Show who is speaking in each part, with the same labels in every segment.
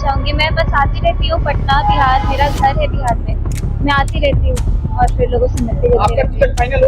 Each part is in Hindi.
Speaker 1: चाहूंगी। मैं बस आती रहती हूँ पटना बिहार, मेरा घर है बिहार में, मैं आती रहती हूँ और फिर लोगों से मिलती रहती हूँ।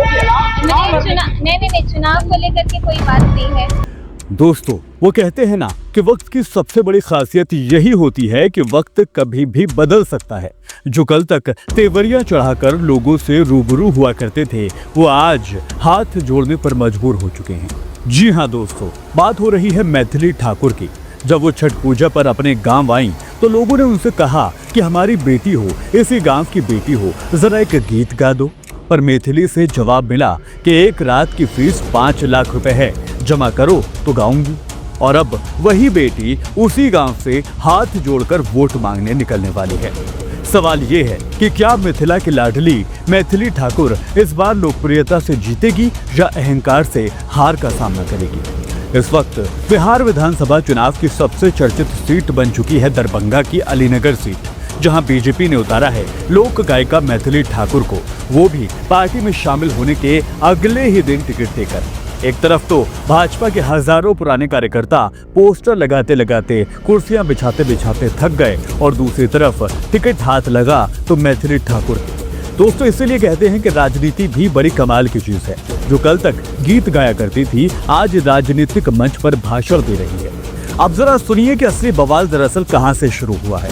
Speaker 1: नहीं, चुनाव को लेकर के कोई बात नहीं है।
Speaker 2: दोस्तों, वो कहते हैं ना कि वक्त की सबसे बड़ी खासियत यही होती है कि वक्त कभी भी बदल सकता है। जो कल तक तेवरियां चढ़ाकर लोगों से रूबरू हुआ करते थे, वो आज हाथ जोड़ने पर मजबूर हो चुके हैं। जी हाँ दोस्तों, बात हो रही है मैथिली ठाकुर की। जब वो छठ पूजा पर अपने गांव आई तो लोगों ने उनसे कहा कि हमारी बेटी हो, इसी गांव की बेटी हो, जरा एक गीत गा दो। पर मैथिली से जवाब मिला कि एक रात की फीस 5 लाख रुपए है, जमा करो तो गाऊंगी। और अब वही बेटी उसी गांव से हाथ जोड़कर वोट मांगने निकलने वाली है। सवाल ये है कि क्या मिथिला की लाडली मैथिली ठाकुर इस बार लोकप्रियता से जीतेगी या अहंकार से हार का सामना करेगी। इस वक्त बिहार विधानसभा चुनाव की सबसे चर्चित सीट बन चुकी है दरभंगा की अलीनगर सीट, जहां बीजेपी ने उतारा है लोक गायिका मैथिली ठाकुर को, वो भी पार्टी में शामिल होने के अगले ही दिन टिकट देकर। एक तरफ तो भाजपा के हजारों पुराने कार्यकर्ता पोस्टर लगाते लगाते, कुर्सियां बिछाते बिछाते थक गए और दूसरी तरफ टिकट हाथ लगा तो मैथिली ठाकुर की। दोस्तों, इसीलिए कहते हैं कि राजनीति भी बड़ी कमाल की चीज है। जो कल तक गीत गाया करती थी, आज राजनीतिक मंच पर भाषण दे रही है। अब जरा सुनिए कि असली बवाल दरअसल कहां से शुरू हुआ है।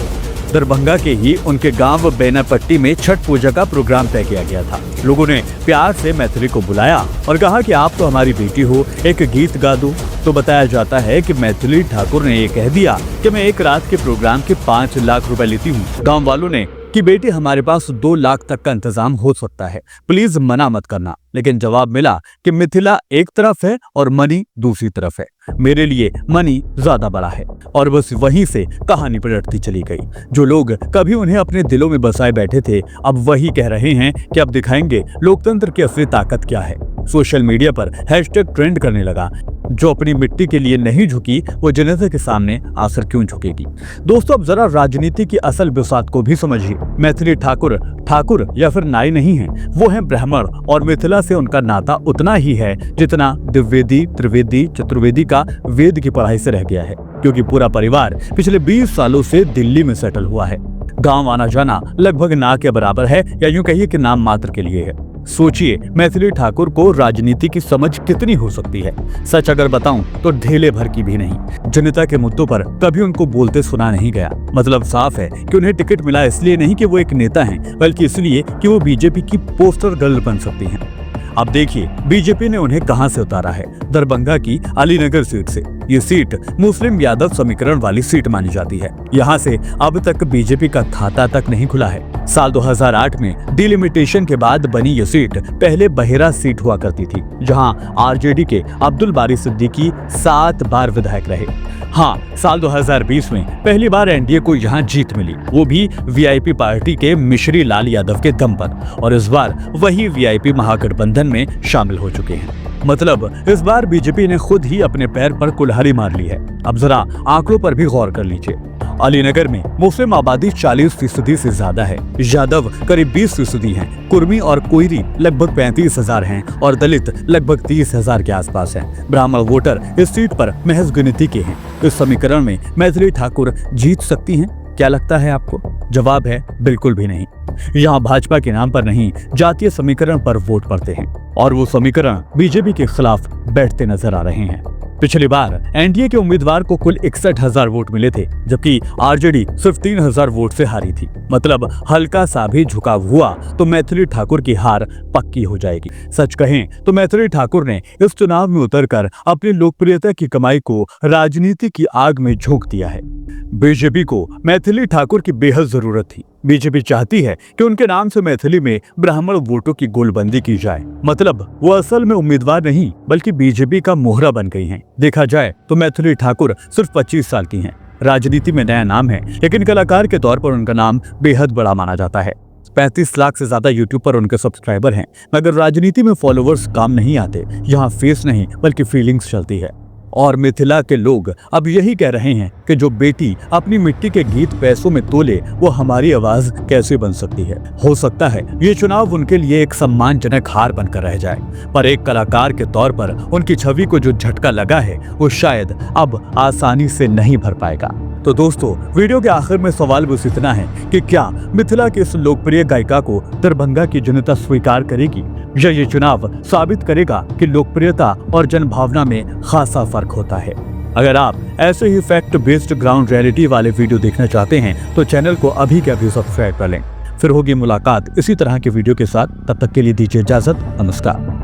Speaker 2: दरभंगा के ही उनके गांव बेनापट्टी में छठ पूजा का प्रोग्राम तय किया गया था। लोगों ने प्यार से मैथिली को बुलाया और कहा कि आप तो हमारी बेटी हो, एक गीत गा दो। तो बताया जाता है कि मैथिली ठाकुर ने ये कह दिया कि मैं एक रात के प्रोग्राम के 5 लाख रुपए लेती हूँ। गाँव वालों ने कि बेटी हमारे पास 2 लाख तक का इंतजाम हो सकता है, प्लीज मना मत करना। लेकिन जवाब मिला कि मिथिला एक तरफ है और मनी दूसरी तरफ है, मेरे लिए मनी ज्यादा बड़ा है। और बस वहीं से कहानी पलटती चली गई। जो लोग कभी उन्हें अपने दिलों में बसाए बैठे थे, अब वही कह रहे हैं कि अब दिखाएंगे लोकतंत्र की असली ताकत क्या है। सोशल मीडिया पर हैशटैग ट्रेंड करने लगा, जो अपनी मिट्टी के लिए नहीं झुकी वो जनता के सामने आखिर क्यों झुकेगी। दोस्तों, अब जरा राजनीति की असल बिसात को भी समझिए। मैथिली ठाकुर या फिर नाई नहीं है, वो है ब्राह्मण और मिथिला से उनका नाता उतना ही है जितना द्विवेदी, त्रिवेदी, चतुर्वेदी का वेद की पढ़ाई से रह गया है, क्योंकि पूरा परिवार पिछले 20 सालों से दिल्ली में सेटल हुआ है। गांव आना जाना लगभग ना के बराबर है, या यूं कहिए कि नाम मात्र के लिए है। सोचिए मैथिली ठाकुर को राजनीति की समझ कितनी हो सकती है। सच अगर बताऊं तो ढेले भर की भी नहीं। जनता के मुद्दों पर कभी उनको बोलते सुना नहीं गया। मतलब साफ है कि उन्हें टिकट मिला इसलिए नहीं कि वो एक नेता हैं, बल्कि इसलिए कि वो बीजेपी की पोस्टर गर्ल बन सकती हैं। अब देखिए बीजेपी ने उन्हें कहां से उतारा है, दरभंगा की अलीनगर सीट से। ये सीट मुस्लिम यादव समीकरण वाली सीट मानी जाती है। यहाँ से अब तक बीजेपी का खाता तक नहीं खुला है। साल 2008 में डिलिमिटेशन के बाद बनी ये सीट पहले बहेरा सीट हुआ करती थी, जहां आरजेडी के अब्दुल बारी सिद्दीकी 7 बार विधायक रहे। हाँ, साल 2020 में पहली बार एनडीए को यहाँ जीत मिली, वो भी वीआईपी पार्टी के मिश्री लाल यादव के दम पर। और इस बार वही वीआईपी महागठबंधन में शामिल हो चुके हैं। मतलब इस बार बीजेपी ने खुद ही अपने पैर पर कुल्हाड़ी मार ली है। अब जरा आंकड़ों पर भी गौर कर लीजिए। अलीनगर में मुस्लिम आबादी 40% से ज्यादा है, यादव करीब 20% हैं, कुर्मी और कोयरी लगभग 35,000 हैं और दलित लगभग 30,000 के आसपास हैं। ब्राह्मण वोटर इस सीट पर महज गिनती के हैं। इस समीकरण में मैथिली ठाकुर जीत सकती हैं? क्या लगता है आपको? जवाब है बिल्कुल भी नहीं। यहाँ भाजपा के नाम पर नहीं, जातीय समीकरण पर वोट पड़ते हैं और वो समीकरण बीजेपी के खिलाफ बैठते नजर आ रहे हैं। पिछली बार एनडीए के उम्मीदवार को कुल 61,000 वोट मिले थे, जबकि आरजेडी सिर्फ 3,000 वोट से हारी थी। मतलब हल्का सा भी झुकाव हुआ तो मैथिली ठाकुर की हार पक्की हो जाएगी। सच कहें तो मैथिली ठाकुर ने इस चुनाव में उतरकर अपनी लोकप्रियता की कमाई को राजनीति की आग में झोंक दिया है। बीजेपी को मैथिली ठाकुर की बेहद जरूरत थी। बीजेपी चाहती है कि उनके नाम से मैथिली में ब्राह्मण वोटों की गोलबंदी की जाए। मतलब वो असल में उम्मीदवार नहीं बल्कि बीजेपी का मोहरा बन गई हैं। देखा जाए तो मैथिली ठाकुर सिर्फ 25 साल की हैं। राजनीति में नया नाम है, लेकिन कलाकार के तौर पर उनका नाम बेहद बड़ा माना जाता है। 35 लाख से ज्यादा यूट्यूब पर उनके सब्सक्राइबर हैं, मगर राजनीति में फॉलोवर्स काम नहीं आते। यहाँ फेस नहीं बल्कि फीलिंग्स चलती है। और मिथिला के लोग अब यही कह रहे हैं कि जो बेटी अपनी मिट्टी के गीत पैसों में तोले, वो हमारी आवाज कैसे बन सकती है। हो सकता है ये चुनाव उनके लिए एक सम्मानजनक हार बनकर रह जाए, पर एक कलाकार के तौर पर उनकी छवि को जो झटका लगा है वो शायद अब आसानी से नहीं भर पाएगा। तो दोस्तों, वीडियो के आखिर में सवाल बस इतना है कि क्या मिथिला की इस लोकप्रिय गायिका को दरभंगा की जनता स्वीकार करेगी, या ये चुनाव साबित करेगा कि लोकप्रियता और जनभावना में खासा फर्क होता है। अगर आप ऐसे ही फैक्ट बेस्ड ग्राउंड रियलिटी वाले वीडियो देखना चाहते हैं तो चैनल को अभी के अभी सब्सक्राइब कर लें। फिर होगी मुलाकात इसी तरह के वीडियो के साथ, तब तक के लिए दीजिए इजाजत। नमस्कार।